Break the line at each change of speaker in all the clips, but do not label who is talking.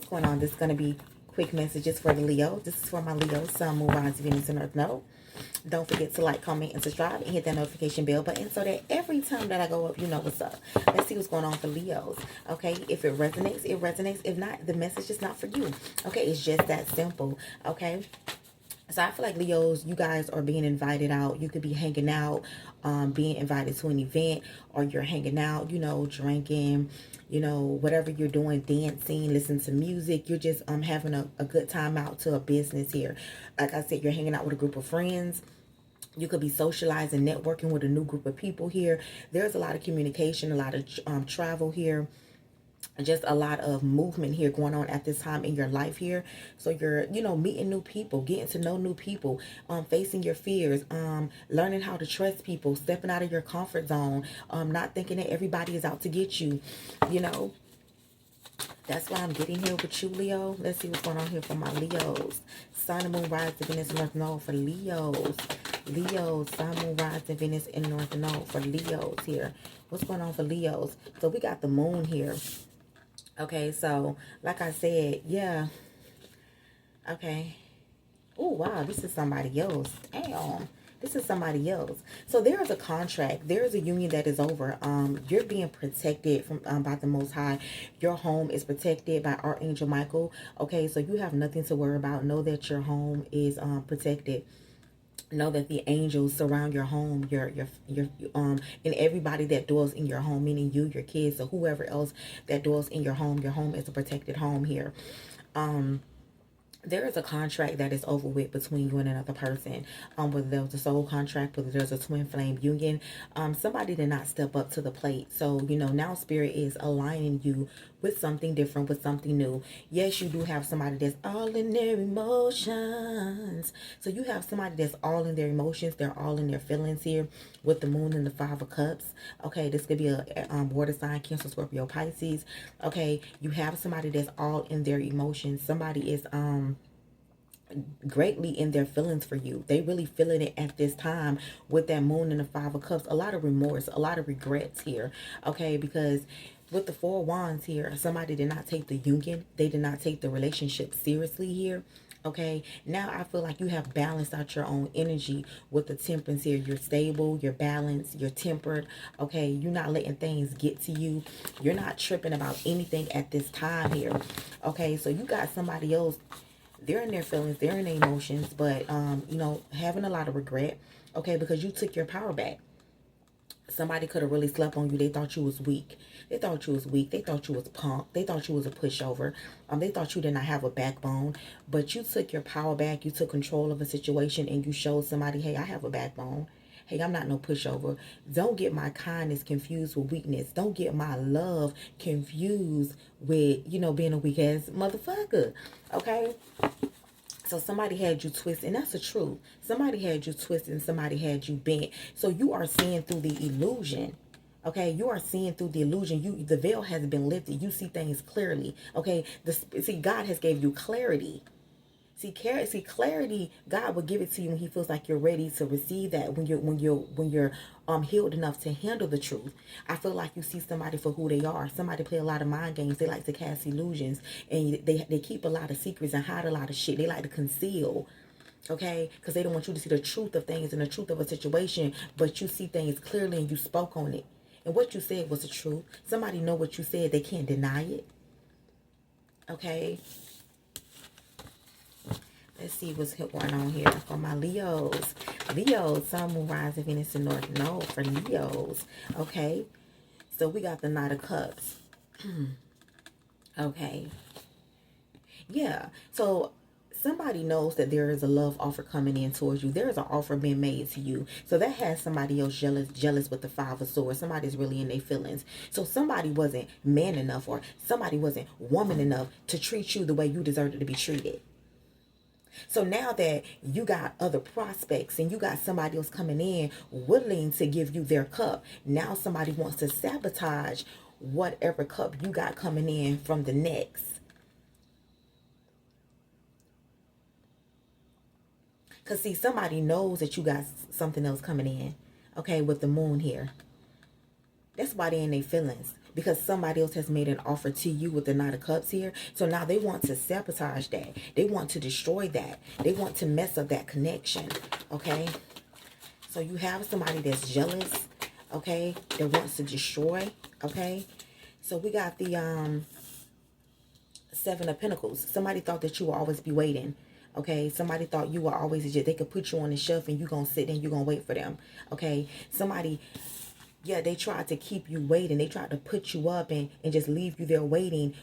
What's going on? This is going to be quick messages for the Leo. This is for my Leo, Sun, Moon, Rising, Venus, and Earth node. Don't forget to like, comment, and subscribe, and hit that notification bell button so that every time that I go up, you know what's up. Let's see what's going on for Leos. Okay, if it resonates, it resonates. If not, the message is not for you. Okay, it's just that simple. Okay. So I feel like Leos, you guys are being invited out. You could be hanging out, being invited to an event, or you're hanging out, you know, drinking, you know, whatever you're doing, dancing, listening to music. You're just having a good time out to a business here. Like I said, you're hanging out with a group of friends. You could be socializing, networking with a new group of people here. There's a lot of communication, a lot of travel here, just a lot of movement here going on at this time in your life here. So you're, you know, meeting new people, getting to know new people, facing your fears, learning how to trust people, stepping out of your comfort zone, not thinking that everybody is out to get you, you know. That's why I'm getting here with you, Leo. Let's see what's going on here for my Leos. Sun and Moon, Rise, Venus, and North Node for Leos. Leos, Sun, Moon, Rise, Venus, and North Node for Leos here. What's going on for Leos? So we got the Moon here. Okay, so like I said, yeah. Okay. Oh, wow, this is somebody else. Damn. This is somebody else. So there is a contract. There is a union that is over. You're being protected from by the Most High. Your home is protected by Archangel Michael. Okay, so you have nothing to worry about. Know that your home is protected. Know that the angels surround your home, and everybody that dwells in your home, meaning you, your kids, or whoever else that dwells in your home. Your home is a protected home here. There is a contract that is over with between you and another person. Whether there was a soul contract, whether there's a twin flame union, somebody did not step up to the plate. So, you know, now Spirit is aligning you with something different, with something new. Yes, you do have somebody that's all in their emotions. So you have somebody that's all in their emotions. They're all in their feelings here with the Moon and the Five of Cups. Okay, this could be a water sign, Cancer, Scorpio, Pisces. Okay, you have somebody that's all in their emotions. Somebody is greatly in their feelings for you. They really feeling it at this time with that Moon and the Five of Cups. A lot of remorse, a lot of regrets here. Okay, because with the Four of Wands here, somebody did not take the union. They did not take the relationship seriously here. Okay, now I feel like you have balanced out your own energy with the Temperance here. You're stable, you're balanced, you're tempered. Okay, you're not letting things get to you. You're not tripping about anything at this time here. Okay, so you got somebody else. They're in their feelings, they're in their emotions, but you know, having a lot of regret. Okay, because you took your power back. Somebody could have really slept on you. They thought you was weak. They thought you was weak. They thought you was punk. They thought you was a pushover. They thought you did not have a backbone. But you took your power back. You took control of a situation and you showed somebody, hey, I have a backbone. Hey, I'm not no pushover. Don't get my kindness confused with weakness. Don't get my love confused with, you know, being a weak ass motherfucker. Okay? So somebody had you twisted, and that's the truth. Somebody had you twisted and somebody had you bent. So you are seeing through the illusion. Okay, you are seeing through the illusion. The veil has been lifted. You see things clearly. Okay, see, God has gave you clarity. See, clarity. God will give it to you when He feels like you're ready to receive that. When you're healed enough to handle the truth. I feel like you see somebody for who they are. Somebody play a lot of mind games. They like to cast illusions, and they keep a lot of secrets and hide a lot of shit. They like to conceal. Okay, because they don't want you to see the truth of things and the truth of a situation, but you see things clearly and you spoke on it. And what you said was the truth. Somebody know what you said. They can't deny it. Okay. Let's see what's going on here for my Leos. Leos, Sun, Moon, Rising, Venus, and North Node for Leos. Okay. So we got the Knight of Cups. Okay. Yeah. So somebody knows that there is a love offer coming in towards you. There is an offer being made to you. So that has somebody else jealous with the Five of Swords. Somebody's really in their feelings. So somebody wasn't man enough, or somebody wasn't woman enough to treat you the way you deserved to be treated. So now that you got other prospects and you got somebody else coming in willing to give you their cup, now somebody wants to sabotage whatever cup you got coming in from the next. Because see, somebody knows that you got something else coming in. Okay, with the Moon here. That's why they're in their feelings. Because somebody else has made an offer to you with the Knight of Cups here. So now they want to sabotage that. They want to destroy that. They want to mess up that connection. Okay? So you have somebody that's jealous. Okay? That wants to destroy. Okay? So we got the Seven of Pentacles. Somebody thought that you will always be waiting. Okay, somebody thought you were always, they could put you on the shelf and you're going to sit there and you're going to wait for them. Okay, somebody, yeah, they tried to keep you waiting. They tried to put you up and just leave you there waiting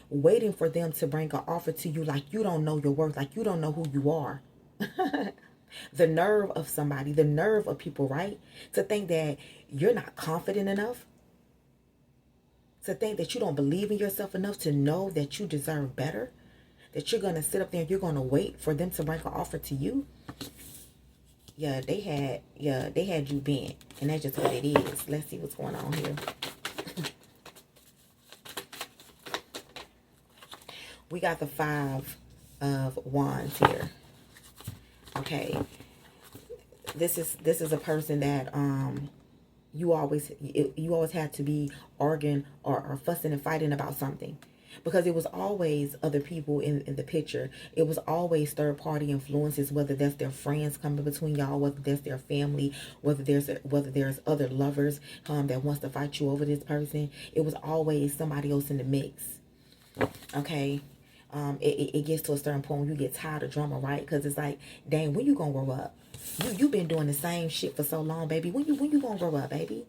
for them to bring an offer to you like you don't know your worth, like you don't know who you are. The nerve of somebody, the nerve of people, right? To think that you're not confident enough. To think that you don't believe in yourself enough to know that you deserve better. That you're going to sit up there and you're going to wait for them to bring an offer to you. Yeah, they had you bent. And that's just what it is. Let's see what's going on here. We got the Five of Wands here. Okay. This is a person that you always had to be arguing or fussing and fighting about something. Because it was always other people in the picture. It was always third-party influences, whether that's their friends coming between y'all, whether that's their family, whether there's other lovers that wants to fight you over this person. It was always somebody else in the mix. Okay? It gets to a certain point when you get tired of drama, right? Because it's like, dang, when you gonna grow up? You've been doing the same shit for so long, baby. When you gonna grow up, baby?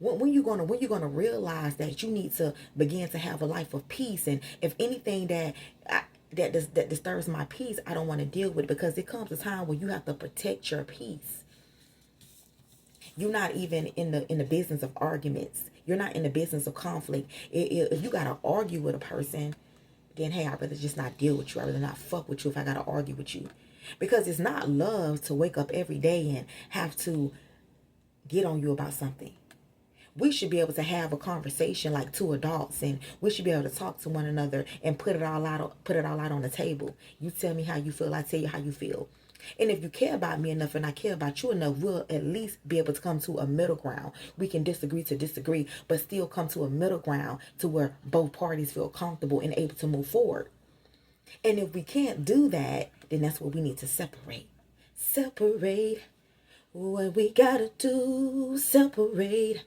When you gonna realize that you need to begin to have a life of peace? And if anything that disturbs my peace, I don't want to deal with it, because it comes a time where you have to protect your peace. You're not even in the business of arguments. You're not in the business of conflict. If you gotta argue with a person, then hey, I'd rather just not deal with you. I'd rather not fuck with you if I gotta argue with you. Because it's not love to wake up every day and have to get on you about something. We should be able to have a conversation like two adults, and we should be able to talk to one another and put it all out on the table. You tell me how you feel, I tell you how you feel. And if you care about me enough and I care about you enough, we'll at least be able to come to a middle ground. We can disagree to disagree, but still come to a middle ground to where both parties feel comfortable and able to move forward. And if we can't do that, then that's what we need to separate. Separate. What we gotta do, separate.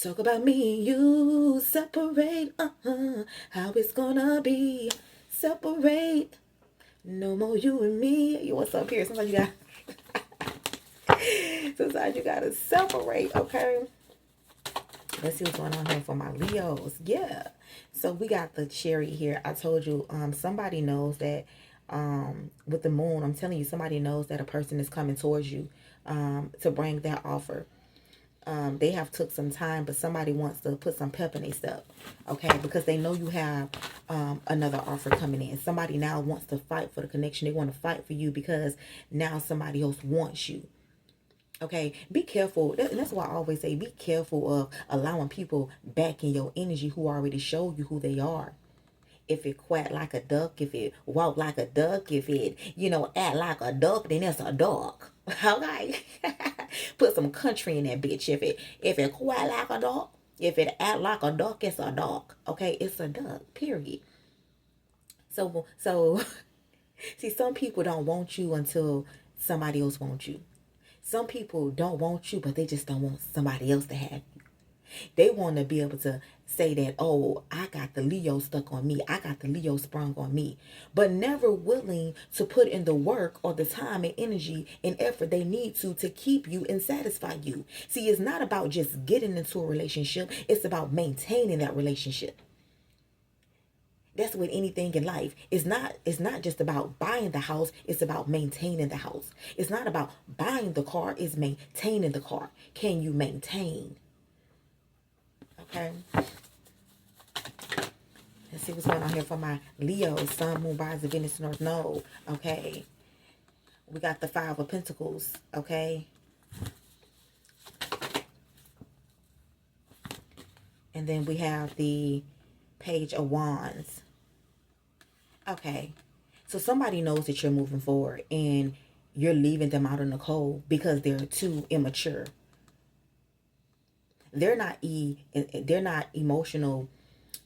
Talk about me and you, separate, how it's gonna be, separate, no more you and me. You what's up here? Sometimes you gotta separate, okay? Let's see what's going on here for my Leos. Yeah, so we got the Chariot here. I told you, somebody knows that, with the Moon, I'm telling you, somebody knows that a person is coming towards you, to bring that offer. They have took some time, but somebody wants to put some pep in their step, okay? Because they know you have another offer coming in. Somebody now wants to fight for the connection. They want to fight for you because now somebody else wants you, okay? Be careful. And that's why I always say, be careful of allowing people back in your energy who already showed you who they are. If it quack like a duck, if it walk like a duck, if it, act like a duck, then it's a duck. Okay? Put some country in that bitch. If it quack like a duck, if it act like a duck, it's a duck. Okay? It's a duck. Period. So see, some people don't want you until somebody else wants you. Some people don't want you, but they just don't want somebody else to have you. They want to be able to say that, oh, I got the Leo stuck on me. I got the Leo sprung on me. But never willing to put in the work or the time and energy and effort they need to keep you and satisfy you. See, it's not about just getting into a relationship. It's about maintaining that relationship. That's with anything in life. It's not just about buying the house. It's about maintaining the house. It's not about buying the car. It's maintaining the car. Can you maintain? Okay. Let's see what's going on here for my Leo, Sun, Moon, Rising, Venus, North Node. Okay. We got the Five of Pentacles. Okay. And then we have the Page of Wands. Okay. So somebody knows that you're moving forward and you're leaving them out in the cold because they're too immature. they're not emotional.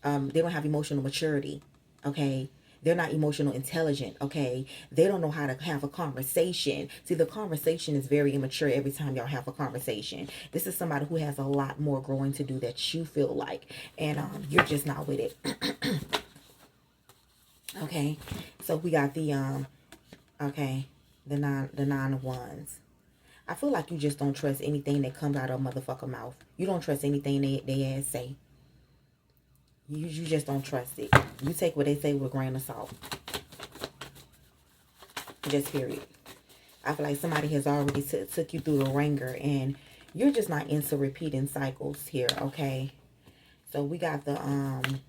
They don't have emotional maturity. Okay. They're not emotional intelligent. Okay. They don't know how to have a conversation. See, the conversation is very immature every time y'all have a conversation. This is somebody who has a lot more growing to do that you feel like. And you're just not with it. Okay. So we got the okay, the nine of wands. I feel like you just don't trust anything that comes out of a motherfucker mouth. You don't trust anything they ass say. You just don't trust it. You take what they say with a grain of salt. Just period. I feel like somebody has already took you through the ringer, and you're just not into repeating cycles here, okay? So we got the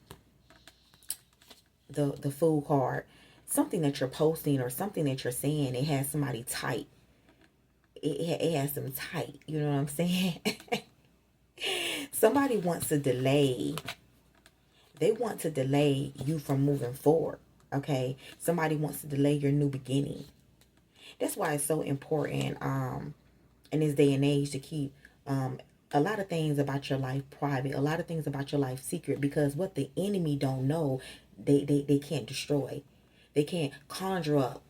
Fool card. Something that you're posting or something that you're saying, it has somebody tight. It has them tight. You know what I'm saying? Somebody wants to delay. They want to delay you from moving forward. Okay? Somebody wants to delay your new beginning. That's why it's so important in this day and age to keep a lot of things about your life private, a lot of things about your life secret, because what the enemy don't know, they can't destroy. They can't conjure up.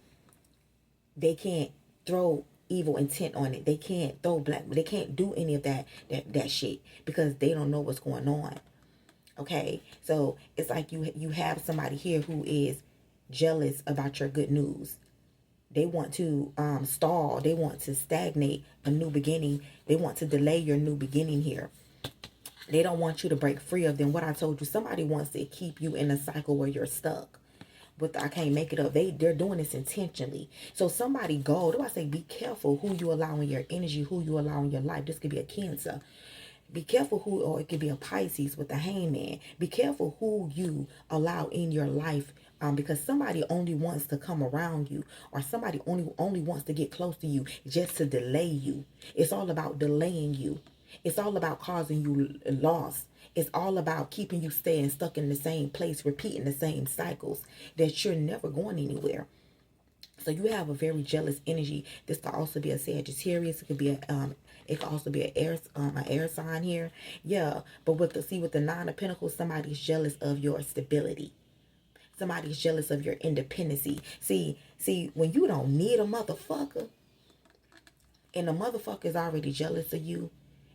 They can't throw evil intent on it. They can't throw black. They can't do any of that shit because they don't know what's going on. Okay, so it's like you have somebody here who is jealous about your good news. They want to stall. They want to stagnate a new beginning. They want to delay your new beginning here. They don't want you to break free of them. What I told you, somebody wants to keep you in a cycle where you're stuck. But I can't make it up. They're doing this intentionally. So somebody go. Do I say be careful who you allow in your energy, who you allow in your life. This could be a Cancer. Be careful who, or it could be a Pisces with the Hangman. Be careful who you allow in your life, because somebody only wants to come around you, or somebody only wants to get close to you just to delay you. It's all about delaying you. It's all about causing you loss. It's all about keeping you staying stuck in the same place, repeating the same cycles that you're never going anywhere. So you have a very jealous energy. This could also be a Sagittarius. It could be it could also be an air sign here. Yeah, but with the Nine of Pentacles, somebody's jealous of your stability. Somebody's jealous of your independency. See, when you don't need a motherfucker, and the motherfucker is already jealous of you,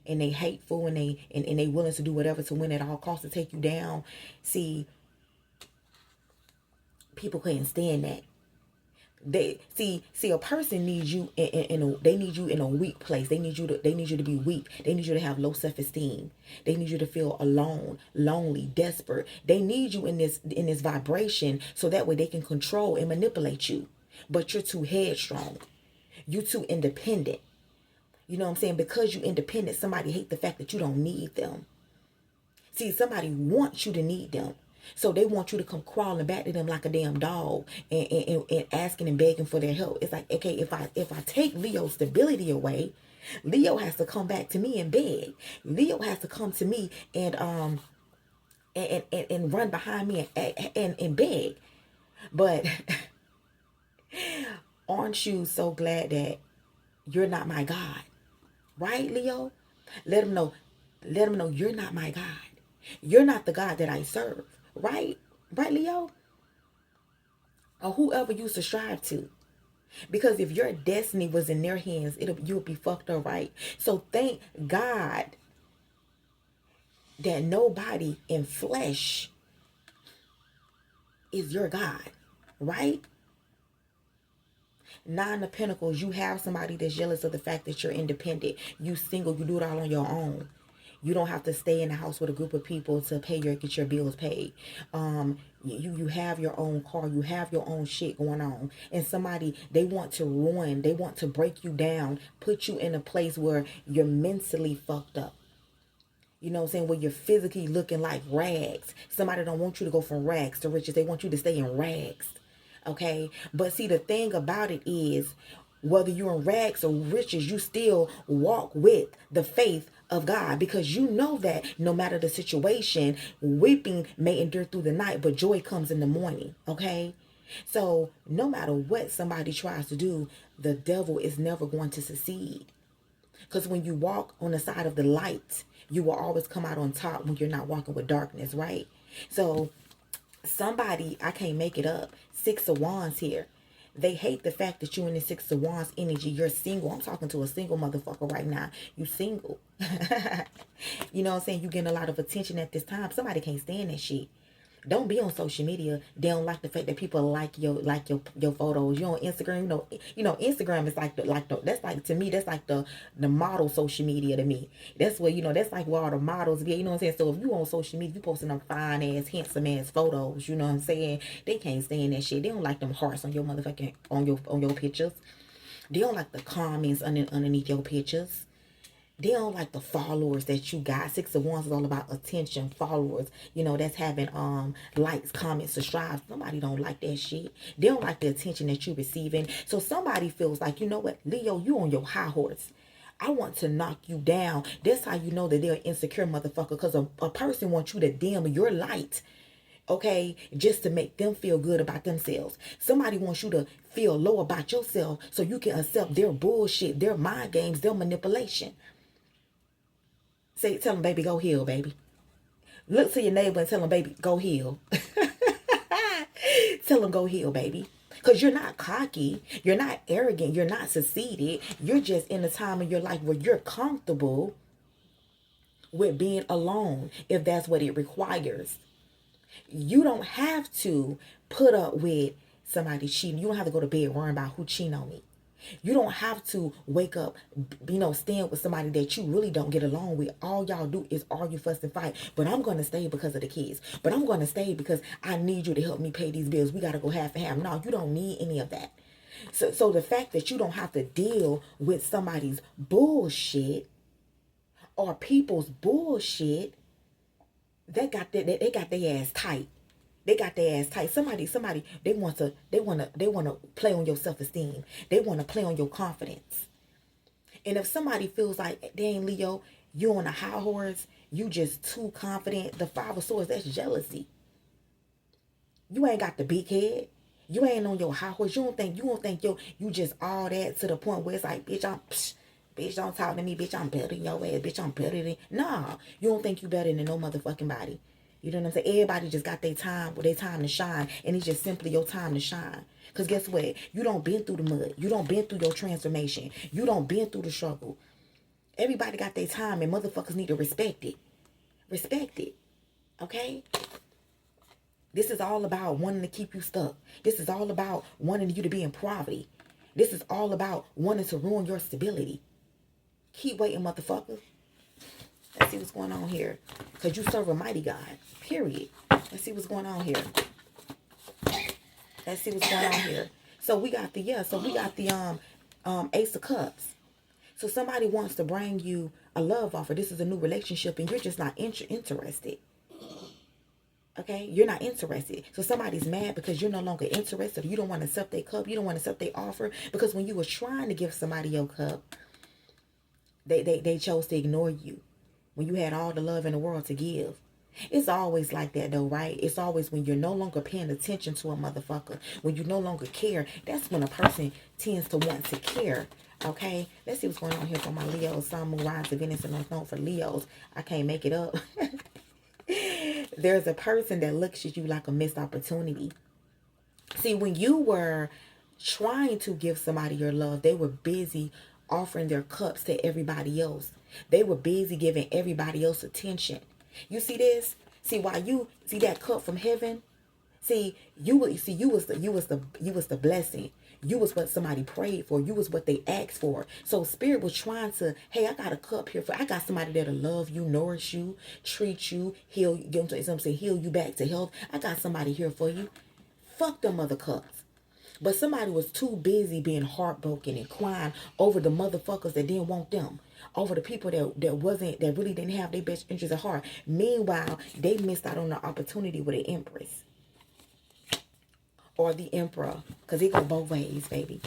and they hateful, and they willing to do whatever to win at all costs to take you down. See, people couldn't stand that. They see a person needs you they need you in a weak place. They need you to be weak. They need you to have low self-esteem. They need you to feel alone, lonely, desperate. They need you in this vibration so that way they can control and manipulate you. But you're too headstrong. You're too independent. You know what I'm saying? Because you're independent, somebody hates the fact that you don't need them. See, somebody wants you to need them. So they want you to come crawling back to them like a damn dog and asking and begging for their help. It's like, okay, if I take Leo's stability away, Leo has to come back to me and beg. Leo has to come to me and run behind me and beg. But aren't you so glad that you're not my God? Right, Leo? Let them know you're not my God. You're not the God that I serve. Right, Leo? Or whoever you subscribe to. Because if your destiny was in their hands, you'll be fucked up, right? So thank God that nobody in flesh is your God, right? Nine of Pentacles, you have somebody that's jealous of the fact that you're independent. You single, you do it all on your own. You don't have to stay in the house with a group of people to get your bills paid. You have your own car. You have your own shit going on. And somebody, they want to ruin, they want to break you down, put you in a place where you're mentally fucked up. You know what I'm saying? Where you're physically looking like rags. Somebody don't want you to go from rags to riches. They want you to stay in rags. Okay? But see, the thing about it is, whether you're in rags or riches, you still walk with the faith of God, because you know that no matter the situation, weeping may endure through the night, but joy comes in the morning. Okay? So no matter what somebody tries to do, the devil is never going to succeed. Because when you walk on the side of the light, You will always come out on top when you're not walking with darkness, right? So somebody, I can't make it up, Six of Wands here. They hate the fact that you in the Six of Wands energy. You're single. I'm talking to a single motherfucker right now. You single. You know what I'm saying? You getting a lot of attention at this time. Somebody can't stand that shit. Don't be on social media. They don't like the fact that people like your photos. You on Instagram, Instagram is like that's like, to me, that's like the model social media to me. That's where, that's like where all the models get, you know what I'm saying? So if you on social media, you posting them fine ass, handsome ass photos, you know what I'm saying? They can't stand that shit. They don't like them hearts on your motherfucking on your pictures. They don't like the comments underneath your pictures. They don't like the followers that you got. Six of Wands is all about attention, followers. That's having likes, comments, subscribes. Somebody don't like that shit. They don't like the attention that you're receiving. So somebody feels like, you know what, Leo, you on your high horse. I want to knock you down. That's how you know that they're an insecure motherfucker. Because a person wants you to dim your light. Okay, just to make them feel good about themselves. Somebody wants you to feel low about yourself so you can accept their bullshit, their mind games, their manipulation. Tell them, baby, go heal, baby. Look to your neighbor and tell them, baby, go heal. Tell them, go heal, baby. Because you're not cocky. You're not arrogant. You're not conceited. You're just in a time of your life where you're comfortable with being alone, if that's what it requires. You don't have to put up with somebody cheating. You don't have to go to bed worrying about who cheating on me. You don't have to wake up, staying with somebody that you really don't get along with. All y'all do is argue, fuss, and fight. But I'm going to stay because of the kids. But I'm going to stay because I need you to help me pay these bills. We got to go half and half. No, you don't need any of that. So the fact that you don't have to deal with somebody's bullshit or people's bullshit, they got their ass tight. They got their ass tight. Somebody, they want to play on your self-esteem. They want to play on your confidence. And if somebody feels like, dang, Leo, you on a high horse, you just too confident, the Five of Swords, that's jealousy. You ain't got the big head. You ain't on your high horse. You don't think you just all that to the point where it's like, bitch, bitch, don't talk to me, bitch, I'm better than your ass, bitch, I'm better than, nah, you don't think you better than no motherfucking body. You know what I'm saying? Everybody just got their time to shine, and it's just simply your time to shine. Because guess what? You don't been through the mud. You don't been through your transformation. You don't been through the struggle. Everybody got their time, and motherfuckers need to respect it. Respect it. Okay? This is all about wanting to keep you stuck. This is all about wanting you to be in poverty. This is all about wanting to ruin your stability. Keep waiting, motherfucker. Let's see what's going on here. Because you serve a mighty God. Period. Let's see what's going on here. Let's see what's going on here. So we got the Ace of Cups. So somebody wants to bring you a love offer. This is a new relationship and you're just not interested. Okay? You're not interested. So somebody's mad because you're no longer interested. You don't want to accept their cup. You don't want to accept their offer. Because when you were trying to give somebody your cup, they chose to ignore you. When you had all the love in the world to give. It's always like that though, right? It's always when you're no longer paying attention to a motherfucker. When you no longer care, that's when a person tends to want to care. Okay? Let's see what's going on here for my Leos. Sun, Moon, Rise, Venus, and North Node for Leos. I can't make it up. There's a person that looks at you like a missed opportunity. See, when you were trying to give somebody your love, they were busy offering their cups to everybody else. They were busy giving everybody else attention. You see this? See, while you see that cup from heaven, you was the blessing. You was what somebody prayed for. You was what they asked for. So Spirit was trying to, hey, I got a cup here I got somebody there to love you, nourish you, treat you, heal you, heal you back to health. I got somebody here for you. Fuck them other cups. But somebody was too busy being heartbroken and crying over the motherfuckers that didn't want them. Over the people that really didn't have their best interests at heart. Meanwhile, they missed out on the opportunity with the Empress. Or the Emperor. Because it go both ways, baby.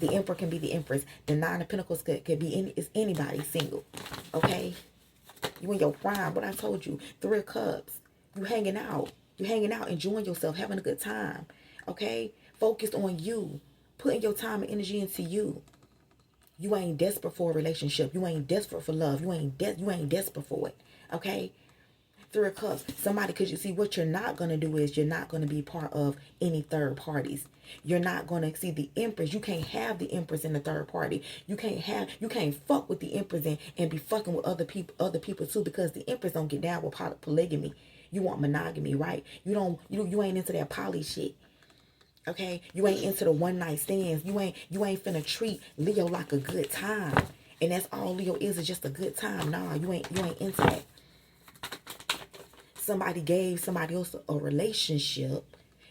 The Emperor can be the Empress. The Nine of Pentacles could be anybody single. Okay? You in your prime. What I told you. Three of Cups. You hanging out. You hanging out, enjoying yourself, having a good time. Okay? Focused on you. Putting your time and energy into you. You ain't desperate for a relationship. You ain't desperate for love. You ain't desperate for it. Okay? Three of Cups. Somebody, because you see, what you're not going to do is you're not going to be part of any third parties. You're not going to see the Empress. You can't have the Empress in the third party. You can't fuck with the Empress and be fucking with other people too, because the Empress don't get down with polygamy. You want monogamy, right? You ain't into that poly shit. Okay? You ain't into the one night stands. You ain't finna treat Leo like a good time. And that's all Leo is just a good time. Nah, you ain't into that. Somebody gave somebody else a relationship,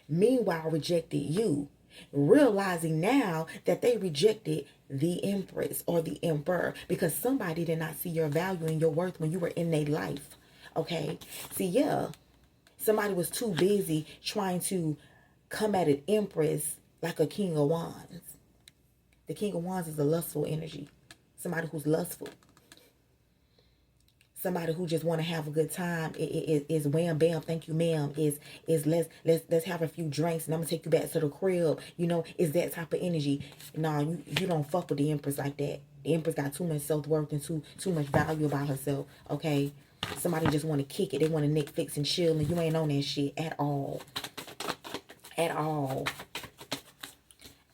meanwhile rejected you, realizing now that they rejected the Empress or the Emperor because somebody did not see your value and your worth when you were in their life. Okay? See, yeah, somebody was too busy trying to come at an Empress like a King of Wands. The King of Wands is a lustful energy. Somebody who's lustful. Somebody who just want to have a good time is wham bam, thank you ma'am, is let's have a few drinks and I'm gonna take you back to the crib. You know, is that type of energy. No, you don't fuck with the Empress like that. The Empress got too much self-worth and too much value about herself. Okay, somebody just want to kick it. They want to Netflix and chill, and you ain't on that shit at all. At all.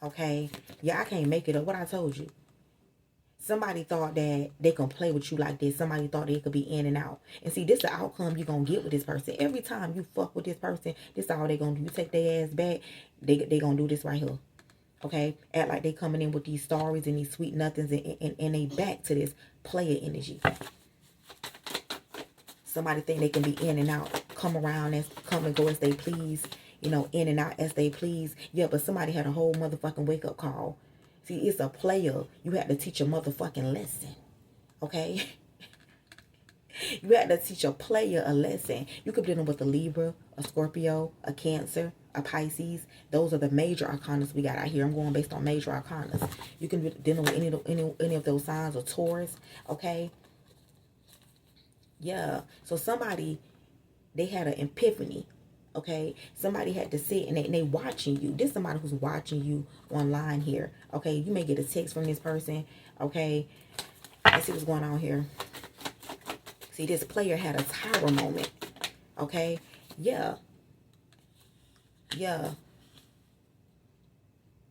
Okay, yeah, I can't make it up. What I told you. Somebody thought that they can play with you like this. Somebody thought they could be in and out. And see, this is the outcome you're going to get with this person. Every time you fuck with this person, this is all they going to do. You take their ass back, they going to do this right here. Okay? Act like they coming in with these stories and these sweet nothings and they back to this player energy. Somebody think they can be in and out. Come and go as they please. You know, in and out as they please. Yeah, but somebody had a whole motherfucking wake-up call. See, it's a player. You had to teach a motherfucking lesson. Okay? You had to teach a player a lesson. You could be dealing with a Libra, a Scorpio, a Cancer, a Pisces. Those are the major arcanas we got out here. I'm going based on major arcanas. You can be dealing with any of those signs, or Taurus. Okay? Yeah. So somebody, they had an epiphany. Okay, somebody had to sit and they watching you. This is somebody who's watching you online here. Okay, you may get a text from this person. Okay, let's see what's going on here. See, this player had a tower moment. Okay, yeah.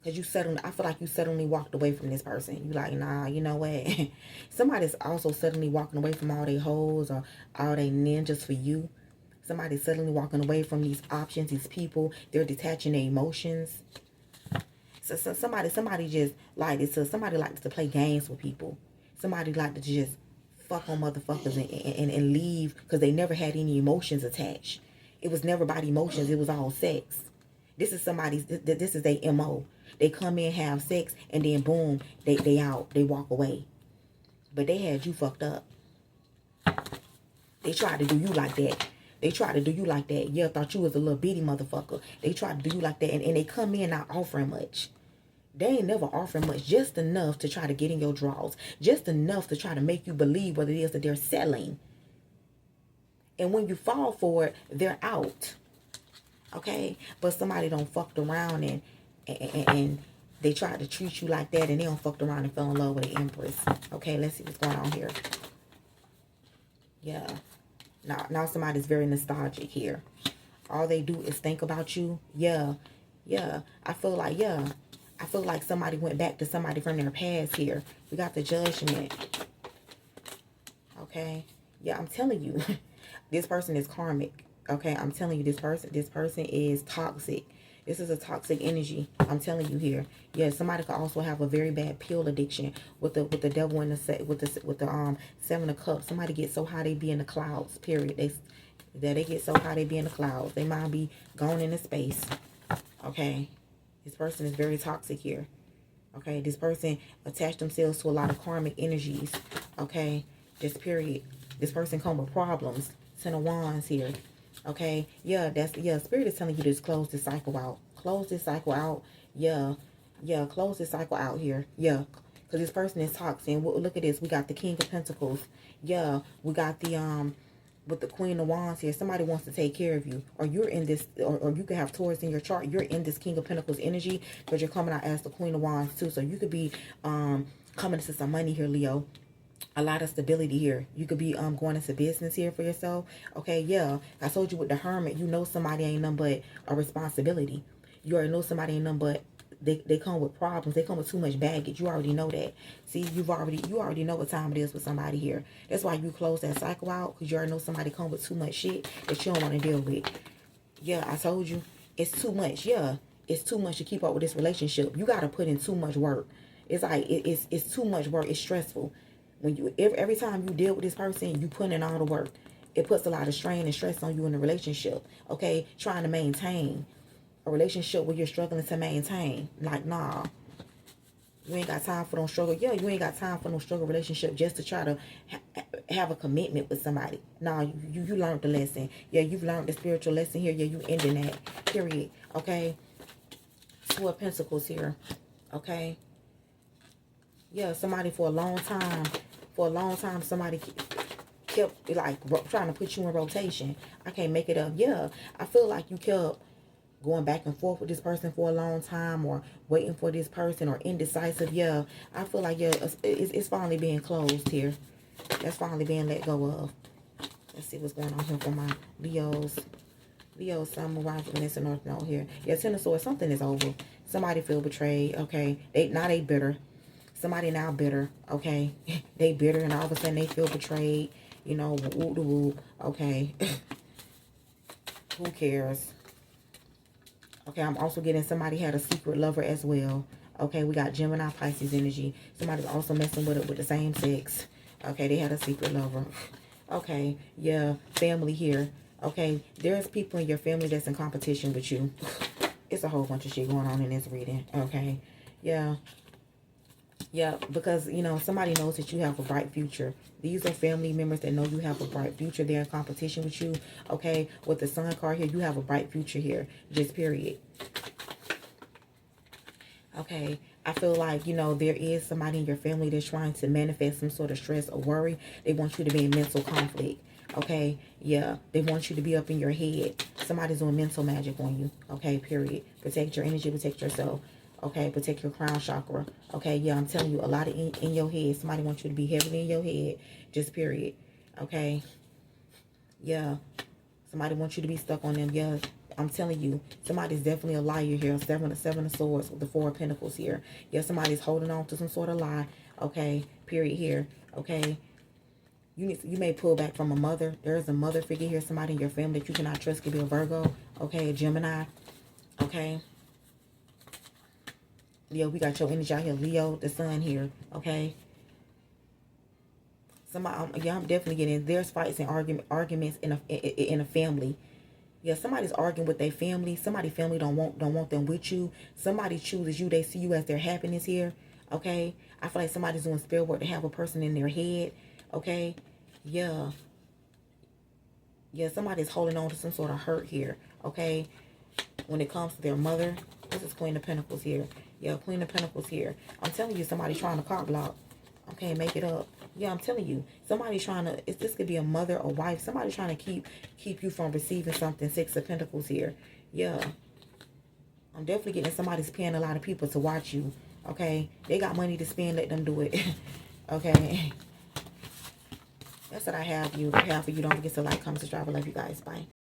Because I feel like you suddenly walked away from this person. You like, nah, you know what? Somebody's also suddenly walking away from all their hoes or all their ninjas for you. Somebody's suddenly walking away from these options, these people. They're detaching their emotions. So somebody just like this. So somebody likes to play games with people. Somebody like to just fuck on motherfuckers and leave because they never had any emotions attached. It was never about emotions. It was all sex. This is this is their MO. They come in, have sex, and then boom, they out. They walk away. But they had you fucked up. They tried to do you like that. Yeah, thought you was a little bitty motherfucker. They tried to do you like that. And they come in not offering much. They ain't never offering much. Just enough to try to get in your drawers. Just enough to try to make you believe what it is that they're selling. And when you fall for it, they're out. Okay? But somebody don't fucked around and they tried to treat you like that and they don't fucked around and fell in love with the Empress. Okay, let's see what's going on here. Yeah. Now somebody's very nostalgic here. All they do is think about you. Yeah. I feel like somebody went back to somebody from their past here. We got the Judgment. Okay. Yeah, I'm telling you. This person is karmic. Okay, I'm telling you, this person is toxic. This is a toxic energy. I'm telling you here. Yeah, somebody could also have a very bad pill addiction with the devil in the Seven of Cups. Somebody gets so high they be in the clouds. Period. They get so high they be in the clouds. They might be going into space. Okay, this person is very toxic here. Okay, this person attached themselves to a lot of karmic energies. Okay, this period. This person come with problems. Ten of Wands here. Okay, Spirit is telling you to just close this cycle out. Close this cycle out. Close this cycle out here. Yeah, because this person is toxic. Look at this. We got the King of Pentacles. Yeah, we got the with the Queen of Wands here. Somebody wants to take care of you, or you're in this, or you could have Taurus in your chart. You're in this King of Pentacles energy because you're coming out as the Queen of Wands too. So you could be coming into some money here, Leo. a lot of stability here. You could be going into business here for yourself. Okay, yeah. I told you with the Hermit, you know somebody ain't nothing but a responsibility. You already know somebody ain't nothing but they come with problems. They come with too much baggage. You already know that. See, you already know what time it is with somebody here. That's why you close that cycle out, because you already know somebody come with too much shit that you don't want to deal with. Yeah, I told you. It's too much. Yeah. It's too much to keep up with this relationship. You gotta put in too much work. It's like it's too much work. It's stressful. When you every time you deal with this person, you put in all the work. It puts a lot of strain and stress on you in a relationship. Okay, trying to maintain a relationship where you're struggling to maintain. Like, nah, you ain't got time for no struggle. Yeah, you ain't got time for no struggle relationship just to try to have a commitment with somebody. Nah, you learned the lesson. Yeah, you've learned the spiritual lesson here. Yeah, you ending that. Period. Okay. Two of Pentacles here. Okay. Yeah, somebody for a long time, somebody kept like trying to put you in rotation. I can't make it up. Yeah, I feel like you kept going back and forth with this person for a long time, or waiting for this person, or indecisive. Yeah, I feel like, yeah, it's finally being closed here. That's finally being let go of. Let's see what's going on here for my Leos. Leo, Sun, Moon, Rising, Venus, and North Node here. Yeah, Ten of Swords, something is over. Somebody feel betrayed, okay? They bitter. Somebody now bitter, okay? They bitter, and all of a sudden they feel betrayed. You know, whoop de whoop, okay? Who cares? Okay, I'm also getting somebody had a secret lover as well. Okay, we got Gemini, Pisces energy. Somebody's also messing with it with the same sex. Okay, they had a secret lover. Okay, yeah, family here. Okay, there's people in your family that's in competition with you. It's a whole bunch of shit going on in this reading. Okay, yeah. Yeah, because, you know, somebody knows that you have a bright future. These are family members that know you have a bright future. They're in competition with you. Okay, with the Sun card here, you have a bright future here. Just period. Okay, I feel like, you know, there is somebody in your family that's trying to manifest some sort of stress or worry. They want you to be in mental conflict. Okay, yeah, they want you to be up in your head. Somebody's doing mental magic on you. Okay, period. Protect your energy, protect yourself. Okay, protect your crown chakra. Okay, yeah, I'm telling you, a lot of in your head. Somebody wants you to be heavily in your head. Just period. Okay, yeah. Somebody wants you to be stuck on them. Yeah, I'm telling you, somebody's definitely a liar here. Seven of Swords with the Four of Pentacles here. Yeah, somebody's holding on to some sort of lie. Okay, period here. Okay, you may pull back from a mother. There is a mother figure here. Somebody in your family that you cannot trust. Could be a Virgo. Okay, a Gemini. Okay. Leo, we got your energy out here. Leo, the Sun here. Okay. Somebody, yeah, I'm definitely getting. There's fights and arguments in a family. Yeah, somebody's arguing with their family. Somebody's family don't want them with you. Somebody chooses you. They see you as their happiness here. Okay. I feel like somebody's doing spirit work to have a person in their head. Okay. Yeah. Yeah, somebody's holding on to some sort of hurt here. Okay. When it comes to their mother. This is Queen of Pentacles here. Yeah, Queen of Pentacles here. I'm telling you, somebody trying to cock block. Okay, make it up. Yeah, I'm telling you, somebody's trying to, this could be a mother or wife. Somebody trying to keep you from receiving something. Six of Pentacles here. Yeah. I'm definitely getting somebody's paying a lot of people to watch you. Okay. They got money to spend. Let them do it. Okay. That's what I have for you. Don't forget to like, comment, subscribe. I love you guys. Bye.